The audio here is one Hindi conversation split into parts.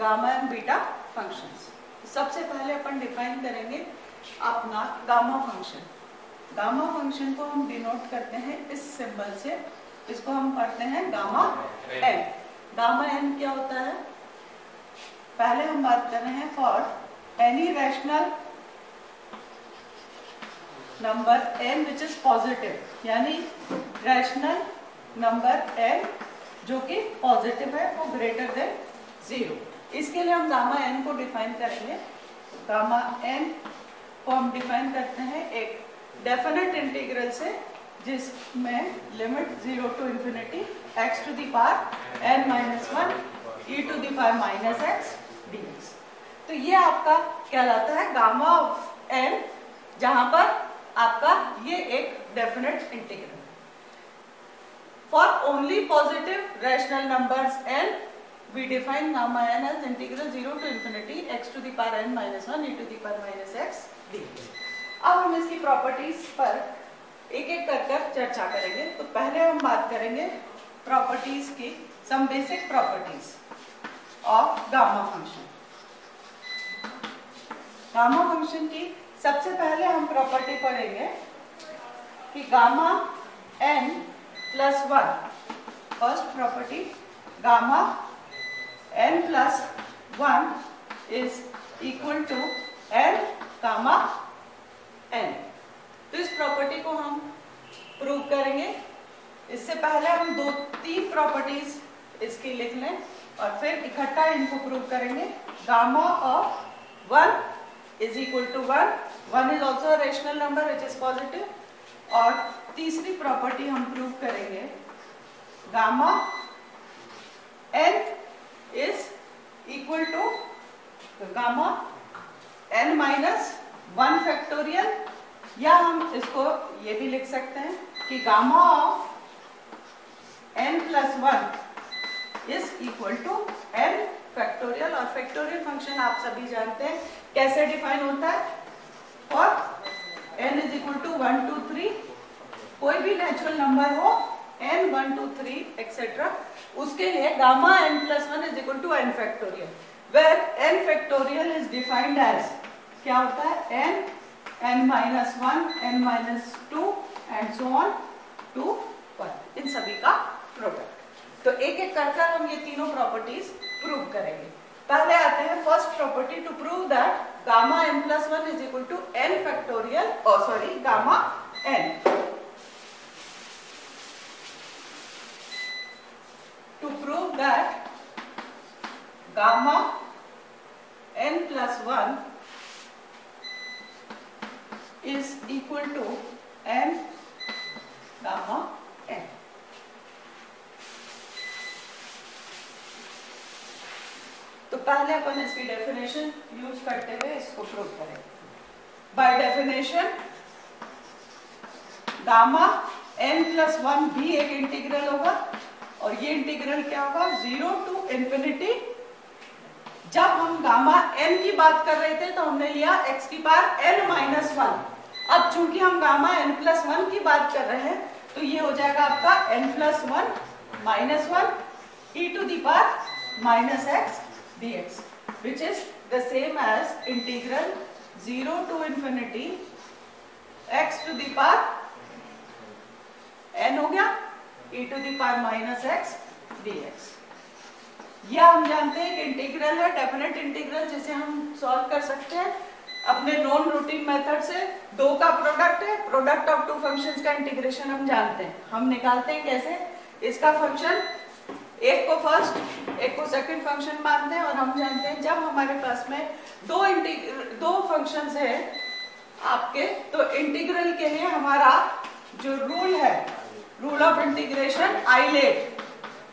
Gamma and beta functions. सबसे पहले अपन डिफाइन करेंगे अपना गामा फंक्शन। गामा फंक्शन को हम डिनोट करते हैं इस सिंबल से, इसको हम पढ़ते हैं गामा एन। गामा एन क्या होता है? पहले हम बात कर रहे हैं for any rational number n which is positive, यानी रैशनल नंबर एन जो कि पॉजिटिव है वो ग्रेटर देन 0। इसके लिए हम गामा एन को डिफाइन करेंगे। गामा एन को हम डिफाइन करते हैं एक डेफिनेट इंटीग्रल से, जिसमें limit 0 to infinity x to the power n minus 1 e to the power minus x dx। तो ये आपका कहलाता है गामा ऑफ n, जहां पर आपका ये एक definite integral. For only positive rational numbers n we define gamma n as integral 0 to infinity x to the power n minus 1 e to the power minus x dx। अब हम इसकी प्रॉपर्टीज पर एक एक कर चर्चा करेंगे। तो पहले हम बात करेंगे प्रॉपर्टीज की, some basic properties of gamma function. Gamma function की सबसे पहले हम प्रॉपर्टी पढ़ेंगे कि gamma n plus 1, first property gamma n plus 1 is equal to n gamma n। तो इस प्रॉपर्टी को हम प्रूव करेंगे। इससे पहले हम 2-3 प्रॉपर्टीज इसकी लिख लें और फिर इकट्ठा इनको प्रूव करेंगे। Gamma of 1 is equal to 1, 1 is also a rational number which is positive। और तीसरी प्रॉपर्टी हम प्रूव करेंगे gamma n is equal to gamma n minus 1 factorial, या हम इसको ये भी लिख सकते हैं कि gamma of n plus 1 is equal to n factorial। और फैक्टोरियल फंक्शन आप सभी जानते हैं कैसे डिफाइन होता है। और n is equal to 1 2 3, कोई भी नेचुरल नंबर हो n 1 2 3 एक्सेट्रा, उसके लिए gamma n plus 1 is equal to n factorial, where n factorial is defined as क्या होता है n minus 1, n minus 2 and so on to 1, इन सभी का प्रोडक्ट। तो एक एक कर हम ये तीनों प्रॉपर्टीज प्रूव करेंगे। पहले आते हैं first property to prove that gamma n plus 1 is equal to n factorial, gamma n। To prove that gamma n plus 1 is equal to n gamma n। तो पहले अपन इसकी डेफिनेशन यूज करते हुए इसको प्रूव करेंगे। By definition gamma n plus 1 भी एक इंटीग्रल होगा, और ये इंटीग्रल क्या होगा 0 टू इंफिनिटी। जब हम गामा n की बात कर रहे थे तो हमने लिया x की पावर n माइनस 1। अब चूंकि हम गामा n प्लस 1 की बात कर रहे हैं तो ये हो जाएगा आपका n plus 1 minus 1 e to the power minus x dx, which is the same as integral 0 to infinity x to the power n हो गया e to the power minus x dx। यह हम जानते हैं कि इंटीग्रल है, डेफिनेट इंटीग्रल, जिसे हम सॉल्व कर सकते हैं अपने नॉन रूटीन मेथड से। दो का प्रोडक्ट है, प्रोडक्ट ऑफ टू फंक्शंस का इंटीग्रेशन हम जानते हैं। हम निकालते हैं कैसे, इसका फंक्शन एक को फर्स्ट एक को सेकंड फंक्शन मानते हैं, और हम जानते हैं जब हमारे पास में दो फंक्शंस है आपके, तो इंटीग्रल के लिए हमारा जो रूल है, रूल ऑफ इंटीग्रेशन आइलेट,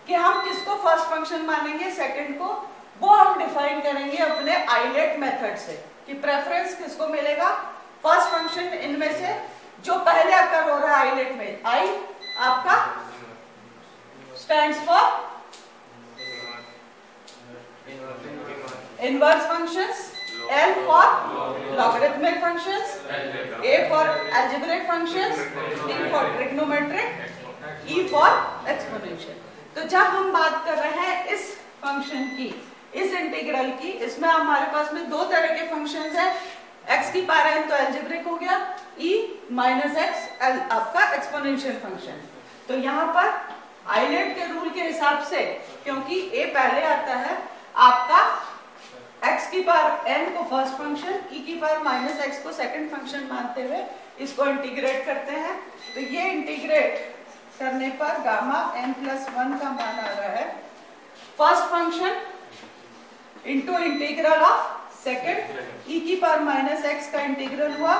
कि हम किसको फर्स्ट फंक्शन मानेंगे सेकंड को, वो हम डिफाइन करेंगे अपने आइलेट मेथड से कि प्रेफरेंस किसको मिलेगा। फर्स्ट फंक्शन इनमें से जो पहले अकर हो रहा है आइलेट में, आई आपका stands for inverse functions, L for logarithmic functions, A for algebraic functions, T for trigonometric, E for exponential। तो जब हम बात कर रहे हैं इस फंक्शन की इस इंटीग्रल की, इसमें हमारे पास में दो तरह के फंक्शंस हैं, x की पावर n तो एल्जेब्रिक हो गया, e माइनस एक्स आपका एक्सपोनेंशियल फंक्शन। तो यहाँ पर आइलेट के रूल के हिसाब से, क्योंकि a पहले आता है, आपका x की पावर n को फर्स्ट फंक्शन, e की पावर माइनस एक्स को सेकंड फंक्शन मानते हुए इसको इंटीग्रेट करते हैं। तो ये इंटीग्रेट करने पर गामा n प्लस 1 का मान आ रहा है first function into integral of second, e की पावर माइनस एक्स का इंटीग्रल हुआ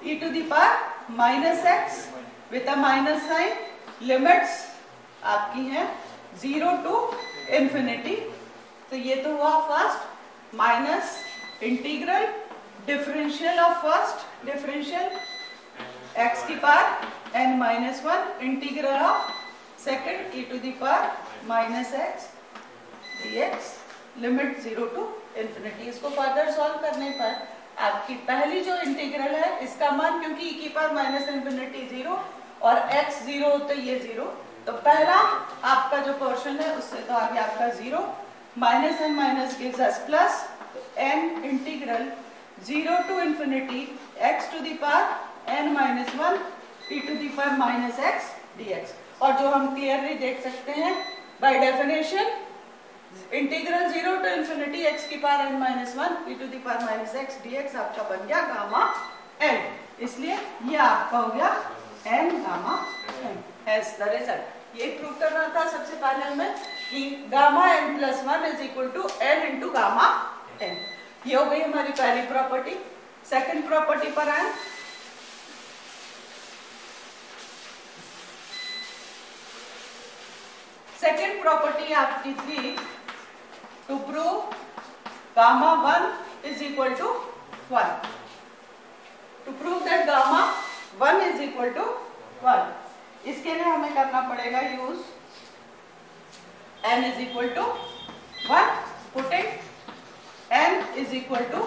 e to the power minus x with a minus sign, limits आपकी हैं 0 टू इंफिनिटी। तो ये तो हुआ first, minus integral differential of first, differential x की power n minus 1 integral of second e to the power minus x dx, limit 0 to infinity. इसको फर्दर सॉल्व करने पर आपकी पहली जो इंटीग्रल है इसका मान, क्योंकि e की पावर माइनस इंफिनिटी 0 और x 0 तो ये 0, तो पहला आपका जो पोर्शन है उससे तो आगे आपका 0, minus n minus gives us plus, n integral 0 to infinity x to the power n minus 1 e to the power minus x dx। और जो हम क्लियरली देख सकते हैं by definition, integral 0 to infinity x की power n minus 1 e to the power minus x dx आपका बन गया गामा n, इसलिए ये आपका हो गया n gamma n as the result. ये प्रूव करना था सबसे पहले हमें कि gamma n plus 1 is equal to n into gamma n। ये हो गई हमारी पहली प्रॉपर्टी। सेकंड प्रॉपर्टी पर आए, सेकेंड प्रॉपर्टी आपकी थी to prove gamma 1 is equal to 1। To prove that gamma 1 is equal to 1, इसके लिए हमें करना पड़ेगा use n is equal to 1, putting n is equal to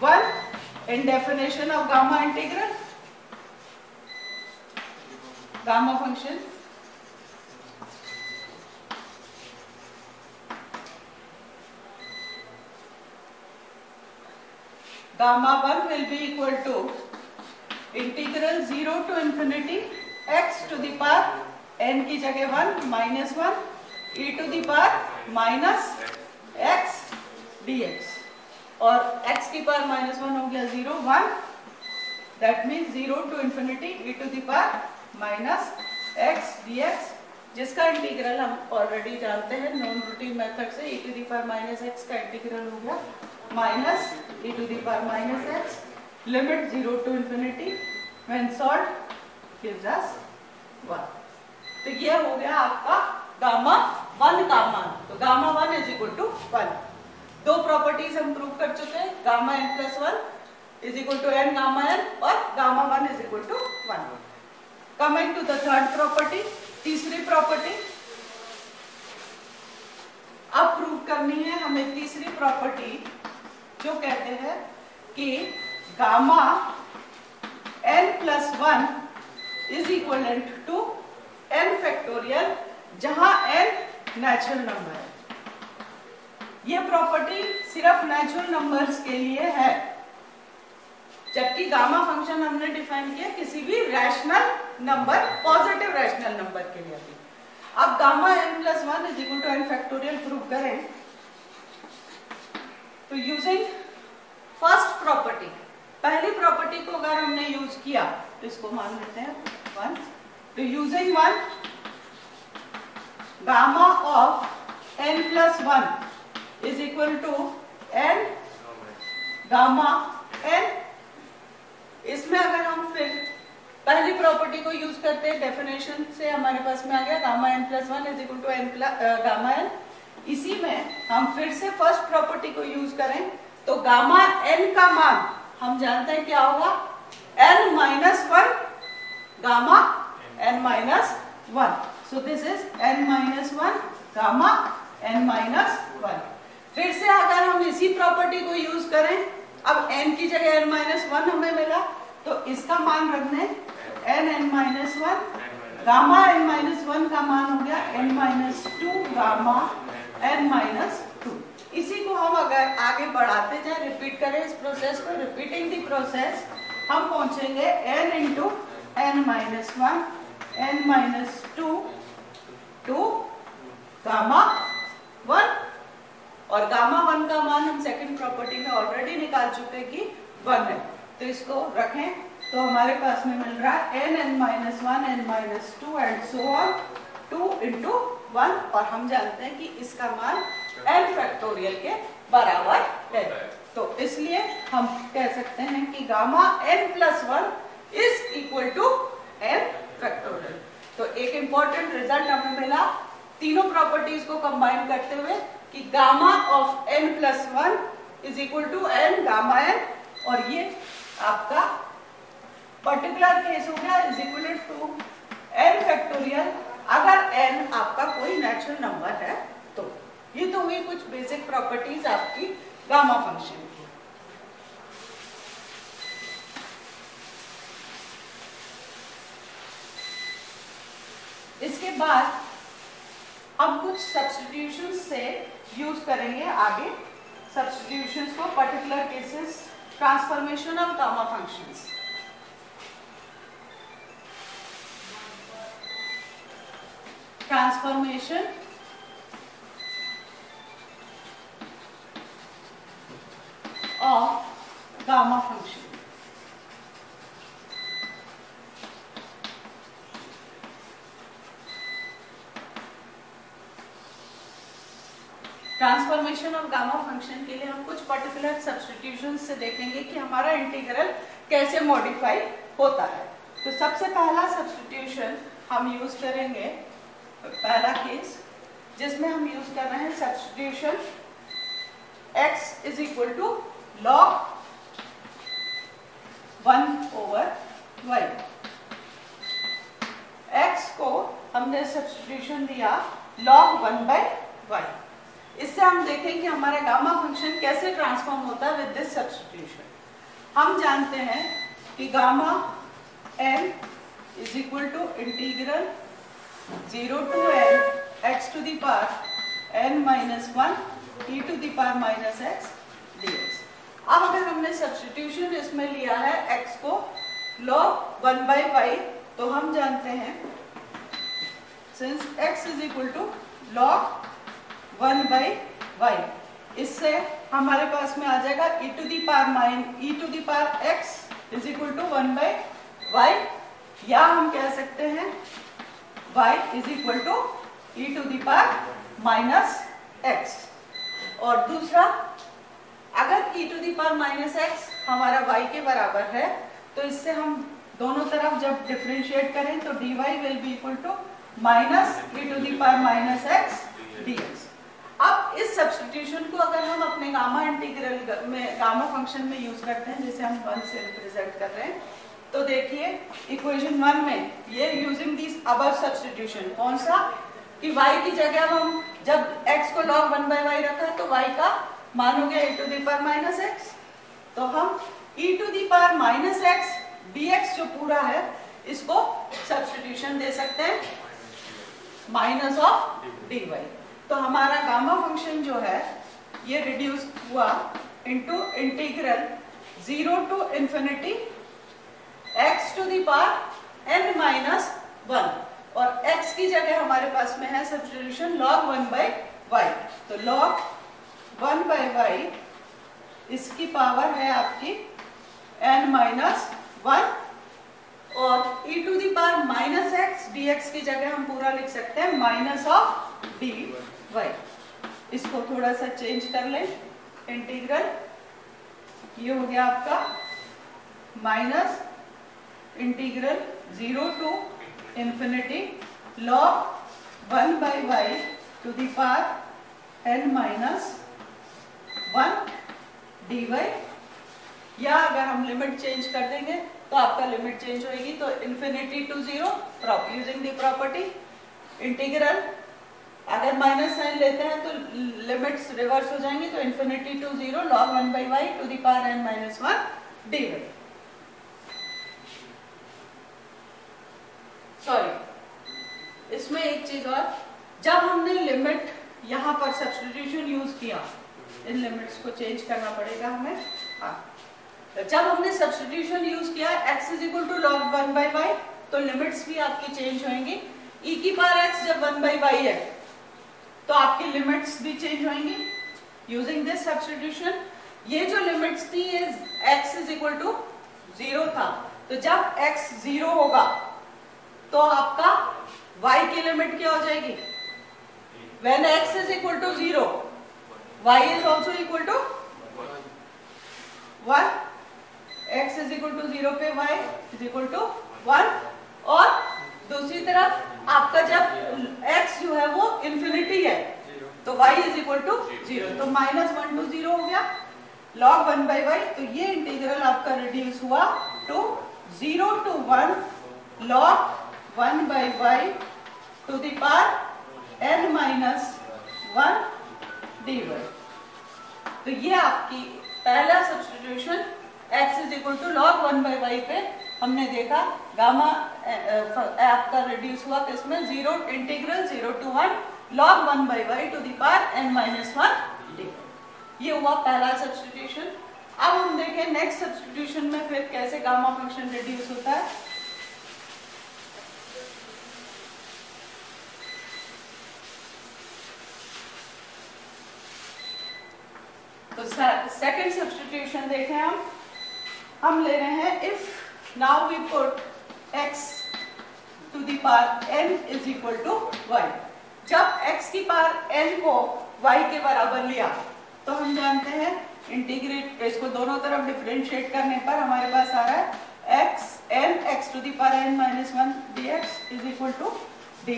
1 in definition of gamma integral, gamma function gamma 1 will be equal to integral 0 to infinity x to the power n की जगह 1 minus 1 e to the power minus x dx, और x की पावर माइनस 1 हो गया 0 1, that means 0 to infinity e to the power minus x dx, जिसका इंटीग्रल हम ऑलरेडी जानते हैं नॉन रूटीन मेथड से, e to the power minus x का इंटीग्रल हो गया minus e to the power minus x, limit 0 to infinity, when solved gives us 1। तो ये हो गया आपका गामा 1 का मान। तो गामा 1 इज इक्वल टू 1। दो प्रॉपर्टीज हम प्रूव कर चुके हैं, gamma n plus 1 is equal to n gamma n और gamma 1 is equal to 1। Coming to the third property, तीसरी प्रॉपर्टी अब प्रूव करनी है हमें। तीसरी प्रॉपर्टी जो कहते हैं कि gamma n plus 1 is equivalent to n factorial, जहां n नेचुरल नंबर है। यह प्रॉपर्टी सिर्फ नेचुरल नंबर्स के लिए है, जबकि गामा फंक्शन हमने डिफाइन किया किसी भी rational number, positive rational number के लिए भी। अब gamma n plus 1 is equal to n factorial prove करें तो यूजिंग फर्स्ट प्रॉपर्टी, पहली प्रॉपर्टी को अगर हमने यूज किया तो इसको मान लेते हैं 1। तो using 1 gamma of n plus 1 is equal to n gamma n। इसमें अगर हम फिर पहली प्रॉपर्टी को यूज करते हैं, डेफिनेशन से हमारे पास में आ गया gamma n plus 1 is equal to n gamma n। इसी में हम फिर से फर्स्ट प्रॉपर्टी को यूज करें तो गामा n का मान हम जानते हैं क्या होगा, n minus 1 gamma n minus 1। So this is n minus 1 gamma n minus 1। फिर से अगर हम इसी प्रॉपर्टी को यूज करें, अब n की जगह n माइनस 1 हमें मिला तो इसका मान रखने n minus 1 gamma n minus 1 का मान हो गया n minus 2 gamma n minus 2। इसी को को हम अगर आगे बढ़ाते जाए, रिपीट करें इस प्रोसेस को, रिपीटिंग द प्रोसेस, हम पहुंचेंगे n into n minus 1 n minus 2 to gamma 1, और गामा 1 का मान हम सेकंड प्रॉपर्टी में ऑलरेडी निकाल चुके कि 1 है, तो इसको रखें तो हमारे पास में मिल रहा है n minus 1 n minus 2 and so on 2 into 1, और हम जानते हैं कि इसका मान n फैक्टोरियल के बराबर है, तो इसलिए हम कह सकते हैं कि gamma n plus 1 is equal to n factorial. तो एक इंपॉर्टेंट रिजल्ट हमें मिला तीनों प्रॉपर्टीज को कंबाइन करते हुए कि gamma of n plus 1 is equal to n gamma n, और ये आपका पर्टिकुलर केस हो गया is equal to n factorial अगर n आपका कोई नेचुरल नंबर है तो। ये तो हुई कुछ बेसिक प्रॉपर्टीज आपकी गामा फंक्शन की। इसके बाद हम कुछ सब्स्टिट्यूशंस से यूज करेंगे आगे, सब्स्टिट्यूशंस को, particular cases, transformation of gamma functions. Transformation of gamma function. Transformation of gamma function के लिए हम कुछ पर्टिकुलर सब्स्टिट्यूशन से देखेंगे कि हमारा इंटीग्रल कैसे मॉडिफाई होता है। तो सबसे पहला सब्स्टिट्यूशन हम यूज करेंगे, पहला केस जिसमें हम यूज कर रहे हैं substitution x is equal to log 1 over y। x को हमने सब्स्टिट्यूशन दिया log 1 बाय y। इससे हम देखें कि हमारा गामा फंक्शन कैसे ट्रांसफॉर्म होता है विद दिस सब्स्टिट्यूशन। हम जानते हैं कि gamma n is equal to integral 0 to n x to the power n minus 1 e to the power minus x dx। अब अगर हमने सब्स्टिट्यूशन इसमें लिया है x को log 1 बाय y, तो हम जानते हैं since x is equal to log 1 by y, इससे हमारे पास में आ जाएगा e to the power x is equal to 1 by y, या हम कह सकते हैं y is equal to e to the power minus x। और दूसरा, अगर e to the power minus x हमारा y के बराबर है, तो इससे हम दोनों तरफ जब डिफरेंशिएट करें तो dy will be equal to minus e to the power minus x dx। अब इस सब्स्टिट्यूशन को अगर हम अपने गामा इंटीग्रल में, गामा फंक्शन में यूज करते हैं, जैसे हम 1 से रिप्रेजेंट कर रहे हैं, तो देखिए इक्वेशन 1 में ये यूजिंग दिस अबव सब्स्टिट्यूशन, कौन सा कि y की जगह हम जब x को log 1 बाय y रखा है तो y का मान हो गया e to the power minus x, तो हम e to the power minus x dx जो पूरा है इसको सब्स्टिट्यूशन दे सकते हैं माइनस ऑफ dy। तो हमारा गामा फंक्शन जो है ये रिड्यूस हुआ into integral 0 to infinity x to the power n minus 1, और x की जगह हमारे पास में है सब्स्टिट्यूशन log 1 बाय y। तो log 1 बाय y इसकी पावर है आपकी n माइनस 1, और e to the power minus x dx की जगह हम पूरा लिख सकते हैं माइनस ऑफ dy। इसको थोड़ा सा चेंज कर लें, इंटीग्रल ये हो गया आपका minus integral 0 to infinity log 1 by y to the power n minus 1 dy, या अगर हम लिमिट चेंज कर देंगे तो आपका लिमिट चेंज होगी, तो infinity to 0 using the property integral, अगर माइनस साइन लेते हैं तो लिमिट्स रिवर्स हो जाएंगी, तो infinity to 0 log 1 by y to the power n minus 1 dy। Sorry, इसमें एक चीज और, जब हमने लिमिट यहाँ पर सब्स्टिट्यूशन यूज किया इन लिमिट्स को चेंज करना पड़ेगा हमें। हाँ, तो जब हमने सब्स्टिट्यूशन यूज किया x is equal to log 1 by y, तो लिमिट्स भी आपकी चेंज होंगी। e की पावर x जब 1 by y है तो आपकी लिमिट्स भी चेंज होंगी यूजिंग दिस सब्स्टिट्यूशन। ये जो लिमिट्स थी x इज इक्वल टू 0 था, तो जब x 0 होगा तो आपका y की लिमिट क्या हो जाएगी? When x is equal to 0, y is also equal to 1. x is equal to 0 पे y is equal to 1, और दूसरी तरफ आपका जब x जो है वो इंफिनिटी है तो y is equal to 0, तो -1 to 0 हो गया log 1 by y। तो ये इंटीग्रल आपका रिड्यूस हुआ to 0 to 1 log 1 by y to the power n minus 1 dy। तो ये आपकी पहला substitution x is equal to log 1 by y पे हमने देखा गामा आपका रिड्यूस हुआ किसमें? 0 integral 0 to 1 log 1 by y to the power n minus 1 dy। ये हुआ पहला सब्स्टिट्यूशन। अब हम देखें नेक्स्ट सब्स्टिट्यूशन में फिर कैसे गामा फंक्शन रिड्यूस होता है। तो सेकंड सब्स्टिट्यूशन देखें हम ले रहे हैं if now we put x to the power n is equal to y। जब x की पावर n को y के बराबर लिया तो हम जानते हैं इंटीग्रेट इसको दोनों तरफ डिफरेंशिएट करने पर हमारे पास आ रहा है x to the power n minus 1 dx is equal to dy।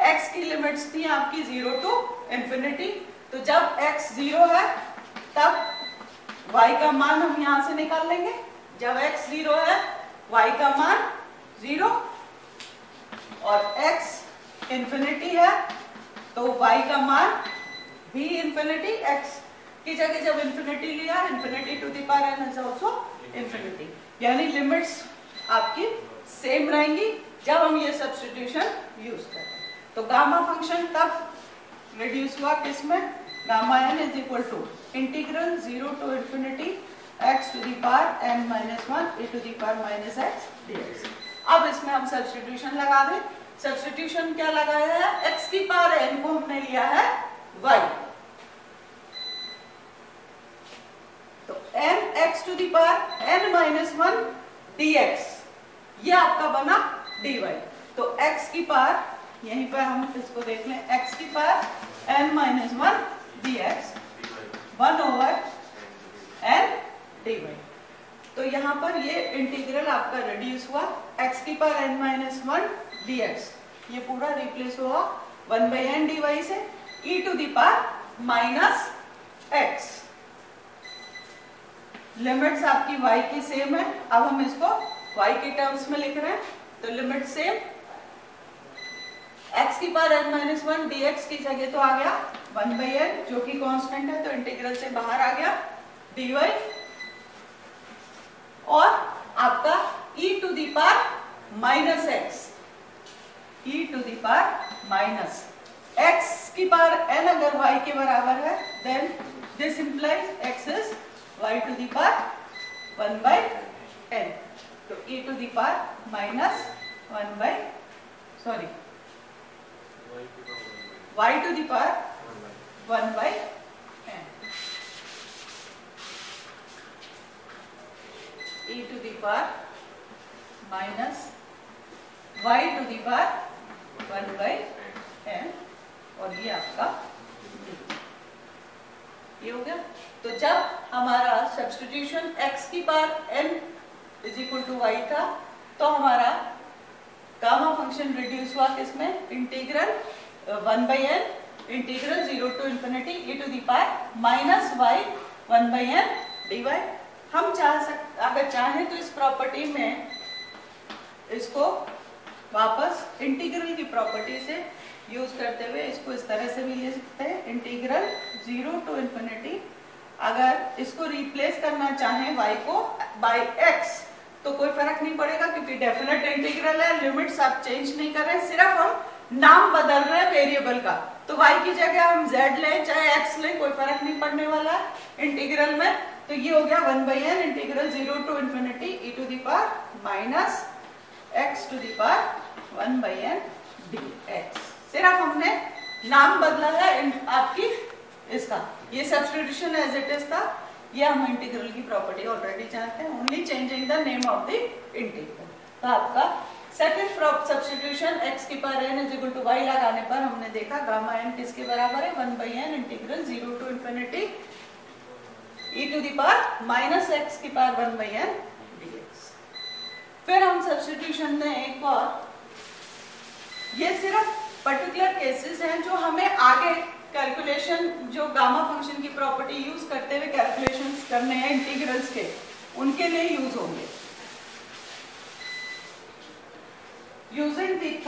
x की लिमिट्स थी आपकी 0 टू इंफिनिटी, तो जब x 0 है तब y का मान हम यहां से निकाल लेंगे। जब x 0 है y का मान 0, और x इंफिनिटी है तो y का मान भी इंफिनिटी। x की जगह जब इंफिनिटी लिया, infinity to the power n is also infinity, यानी लिमिट्स आपकी सेम रहेंगी जब हम ये सब्स्टिट्यूशन यूज करते हैं। तो गामा फंक्शन तब रिड्यूस हुआ किसमें? Gamma n is equal to integral 0 to infinity x to the power n minus 1 e to the power minus x dx। अब इसमें हम सब्स्टिट्यूशन लगा दें। सब्स्टिट्यूशन क्या लगाया है? x की पावर n को हमने लिया है y, तो n x to the power n minus 1 dx ये आपका बना dy। तो x की पावर यहीं पर हम इसको देख लें, x की power n minus 1 dx 1 over n dy। तो यहाँ पर ये इंटीग्रल आपका रिड्यूस हुआ x की पावर n माइनस 1 dx, ये पूरा रिप्लेस हुआ 1 by n dy से e to the power minus x। Limits आपकी y की सेम है, अब हम इसको y के टर्म्स में लिख रहे हैं, तो लिमिट सेम। x की पावर n माइनस 1 dx की जगह तो आ गया 1 by n जो कि कांस्टेंट है, तो इंटीग्रल से बाहर आ गया dy, और आपका e to the power minus x, e to the power minus x की पावर n अगर y के बराबर है then this implies x is y to the power 1 by n। तो e to the power minus 1 by sorry y to the power 1 by n, e to the power minus y to the power 1 by n, और ये आपका ये हो गया। तो जब हमारा सब्स्टिट्यूशन x की power n is equal to y था तो हमारा गामा फंक्शन रिड्यूस हुआ किसमें? Integral 1 by n integral 0 to infinity e to the power minus y 1 by n dy। हम अगर चाहें तो इस प्रॉपर्टी में इसको वापस इंटीग्रल की प्रॉपर्टी से यूज करते हुए इसको इस तरह से भी ले सकते हैं, इंटीग्रल 0 टू इंफिनिटी। अगर इसको रिप्लेस करना चाहें y को बाय x तो कोई फर्क नहीं पड़ेगा, क्योंकि डेफिनेट इंटीग्रल है, लिमिट्स आप चेंज नहीं कर रहे हैं, सिर्फ हम नाम बदल रहे हैं वेरिएबल का। तो y की जगह हम z लें चाहे x लें, कोई फर्क नहीं पड़ने वाला है इंटीग्रल में। तो ये हो गया 1/n integral 0 to infinity e to the power minus x to the power 1/n dx। सिर्फ हमने नाम बदला है आपकी इसका, ये सब्स्टिट्यूशन एज इट इज था, ये हम इंटीग्रल की प्रॉपर्टी ऑलरेडी जानते हैं, only changing the name of the integral. तो आपका सेकंड सब्स्टिट्यूशन x की power n is equal to y लगाने पर हमने देखा गामा n किसके बराबर है 1/n integral 0 to infinity e to the power minus x की पावर 1/n dx। फिर हम सब्स्टिट्यूशन में एक और, ये सिर्फ पर्टिकुलर केसेस हैं जो हमें आगे कैलकुलेशन, जो गामा फंक्शन की प्रॉपर्टी यूज करते हुए कैलकुलेशंस करने हैं इंटीग्रल्स के, उनके लिए यूज होंगे। Using the